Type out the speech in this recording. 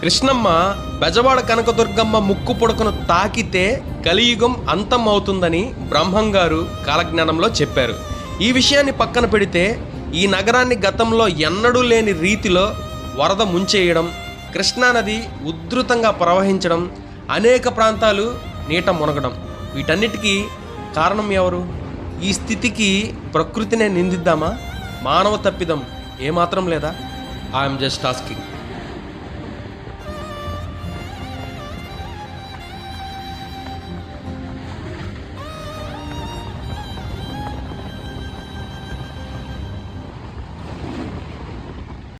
కృష్ణమ్మ బెజవాడ కనకదుర్గమ్మ ముక్కు పుడకను తాకితే కలియుగం అంతం అవుతుందని బ్రహ్మంగారు కాలజ్ఞానంలో చెప్పారు. ఈ విషయాన్ని పక్కన పెడితే ఈ నగరాన్ని గతంలో ఎన్నడూ లేని రీతిలో వరద ముంచేయడం, కృష్ణానది ఉధృతంగా ప్రవహించడం, అనేక ప్రాంతాలు నీట మునగడం, వీటన్నిటికీ కారణం ఎవరు? ఈ స్థితికి ప్రకృతినే నిందిద్దామా? మానవ తప్పిదం ఏమాత్రం లేదా? I'm just asking.